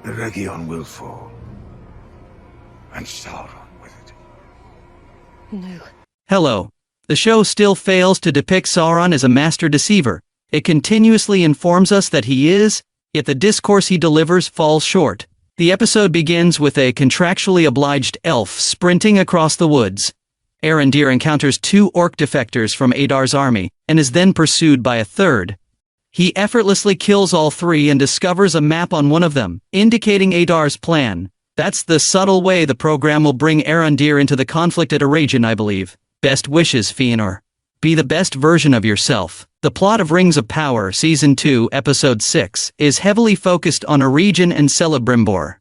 The region will fall. And Sauron with it. No. Hello. The show still fails to depict Sauron as a master deceiver. It continuously informs us that he is, yet the discourse he delivers falls short. The episode begins with a contractually obliged elf sprinting across the woods. Arondir encounters 2 orc defectors from Adar's army, and is then pursued by a third. He effortlessly kills all 3 and discovers a map on one of them, indicating Adar's plan. That's the subtle way the program will bring Arondir into the conflict at Aragen, I believe. Best wishes, Fëanor. Be the best version of yourself. The plot of Rings of Power, Season 2, Episode 6, is heavily focused on Aragen and Celebrimbor.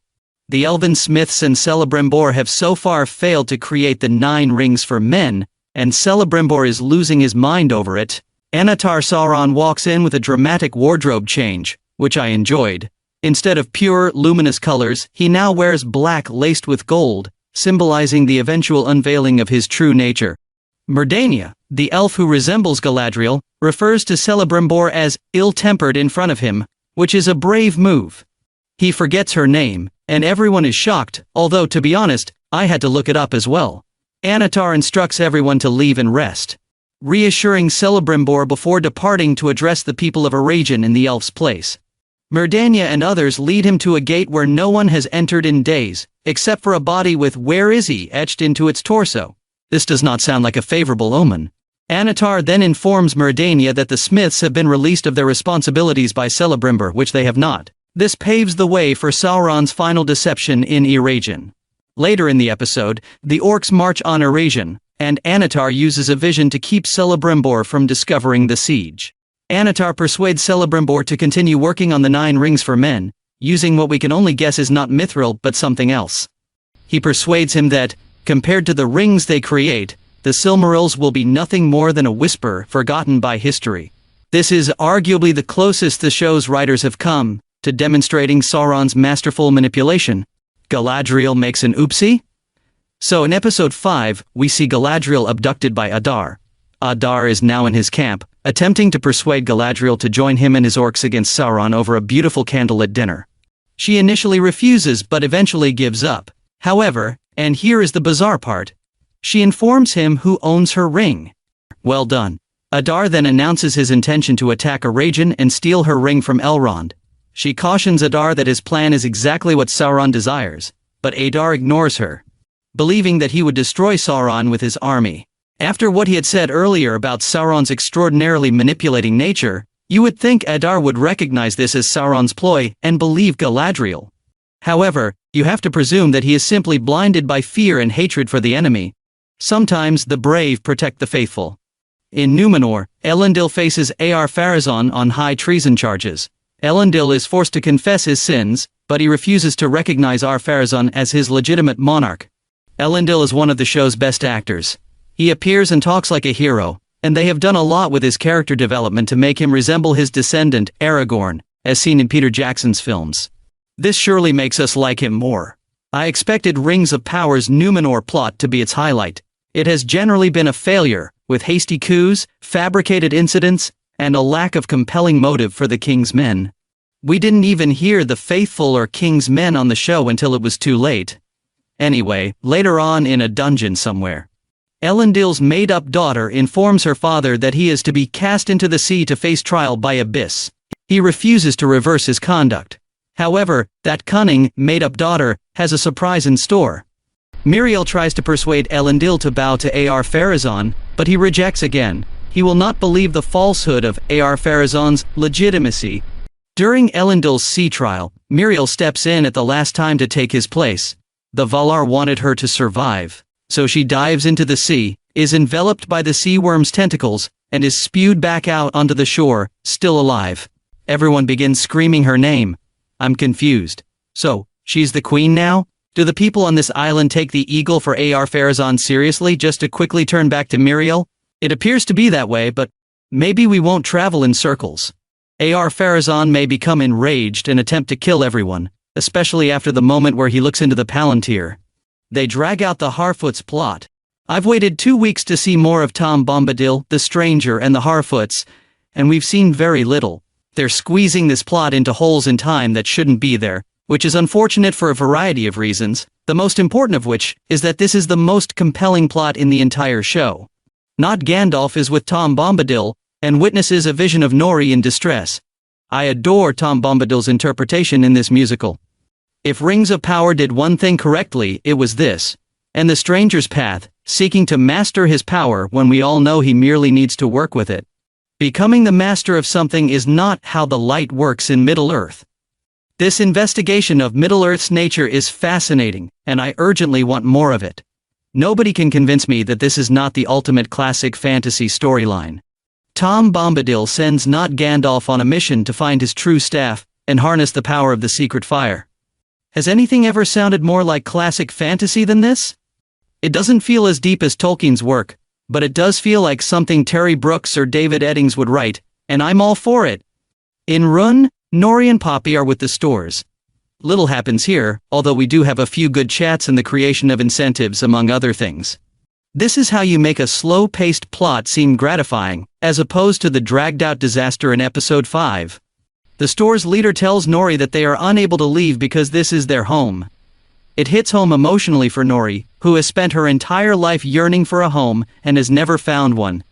The elven smiths and Celebrimbor have so far failed to create the 9 rings for men, and Celebrimbor is losing his mind over it. Anatar Sauron walks in with a dramatic wardrobe change, which I enjoyed. Instead of pure, luminous colors, he now wears black laced with gold, symbolizing the eventual unveiling of his true nature. Merdania, the elf who resembles Galadriel, refers to Celebrimbor as ill-tempered in front of him, which is a brave move. He forgets her name, and everyone is shocked, although to be honest, I had to look it up as well. Anatar instructs everyone to leave and rest, reassuring Celebrimbor before departing to address the people of Aragen in the elf's place. Merdania and others lead him to a gate where no one has entered in days, except for a body with "Where is he?" etched into its torso. This does not sound like a favorable omen. Anatar then informs Merdania that the Smiths have been released of their responsibilities by Celebrimbor, which they have not. This paves the way for Sauron's final deception in Aragen. Later in the episode, the orcs march on Aragen, and Anatar uses a vision to keep Celebrimbor from discovering the siege. Anatar persuades Celebrimbor to continue working on the 9 rings for men, using what we can only guess is not mithril but something else. He persuades him that, compared to the rings they create, the Silmarils will be nothing more than a whisper forgotten by history. This is arguably the closest the show's writers have come to demonstrating Sauron's masterful manipulation. Galadriel makes an oopsie? So in episode 5, we see Galadriel abducted by Adar. Adar is now in his camp, attempting to persuade Galadriel to join him and his orcs against Sauron over a beautiful candlelit dinner. She initially refuses but eventually gives up. However, and here is the bizarre part, she informs him who owns her ring. Well done. Adar then announces his intention to attack Aragen and steal her ring from Elrond. She cautions Adar that his plan is exactly what Sauron desires, but Adar ignores her, believing that he would destroy Sauron with his army. After what he had said earlier about Sauron's extraordinarily manipulating nature, you would think Adar would recognize this as Sauron's ploy and believe Galadriel. However, you have to presume that he is simply blinded by fear and hatred for the enemy. Sometimes the brave protect the faithful. In Númenor, Elendil faces Ar-Pharazôn on high treason charges. Elendil is forced to confess his sins, but he refuses to recognize Ar-Pharazôn as his legitimate monarch. Elendil is one of the show's best actors. He appears and talks like a hero, and they have done a lot with his character development to make him resemble his descendant, Aragorn, as seen in Peter Jackson's films. This surely makes us like him more. I expected Rings of Power's Númenor plot to be its highlight. It has generally been a failure, with hasty coups, fabricated incidents, and a lack of compelling motive for the King's Men. We didn't even hear the faithful or King's Men on the show until it was too late. Anyway, later on in a dungeon somewhere, Elendil's made-up daughter informs her father that he is to be cast into the sea to face trial by Abyss. He refuses to reverse his conduct. However, that cunning, made-up daughter has a surprise in store. Miriel tries to persuade Elendil to bow to Ar-Pharazôn, but he rejects again. He will not believe the falsehood of Ar-Pharazôn's legitimacy. During Elendil's sea trial, Miriel steps in at the last time to take his place. The Valar wanted her to survive, so she dives into the sea, is enveloped by the sea worm's tentacles, and is spewed back out onto the shore, still alive. Everyone begins screaming her name. I'm confused. So, she's the queen now? Do the people on this island take the eagle for Ar-Pharazôn seriously just to quickly turn back to Miriel? It appears to be that way, but maybe we won't travel in circles. Ar-Pharazôn may become enraged and attempt to kill everyone, especially after the moment where he looks into the Palantir. They drag out the Harfoot's plot. I've waited 2 weeks to see more of Tom Bombadil, the Stranger, and the Harfoots, and we've seen very little. They're squeezing this plot into holes in time that shouldn't be there, which is unfortunate for a variety of reasons, the most important of which is that this is the most compelling plot in the entire show. Not Gandalf is with Tom Bombadil, and witnesses a vision of Nori in distress. I adore Tom Bombadil's interpretation in this musical. If Rings of Power did one thing correctly, it was this. And the Stranger's Path, seeking to master his power when we all know he merely needs to work with it. Becoming the master of something is not how the light works in Middle-earth. This investigation of Middle-earth's nature is fascinating, and I urgently want more of it. Nobody can convince me that this is not the ultimate classic fantasy storyline. Tom Bombadil sends not Gandalf on a mission to find his true staff and harness the power of the secret fire. Has anything ever sounded more like classic fantasy than this? It doesn't feel as deep as Tolkien's work, but it does feel like something Terry Brooks or David Eddings would write, and I'm all for it. In Run, Nori and Poppy are with the stores. Little happens here, although we do have a few good chats and the creation of incentives among other things. This is how you make a slow-paced plot seem gratifying, as opposed to the dragged-out disaster in episode 5. The store's leader tells Nori that they are unable to leave because this is their home. It hits home emotionally for Nori, who has spent her entire life yearning for a home and has never found one.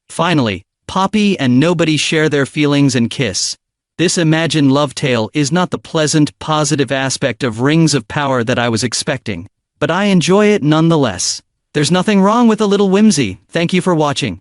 Finally, Poppy and Nobody share their feelings and kiss. This imagined love tale is not the pleasant, positive aspect of Rings of Power that I was expecting, but I enjoy it nonetheless. There's nothing wrong with a little whimsy. Thank you for watching.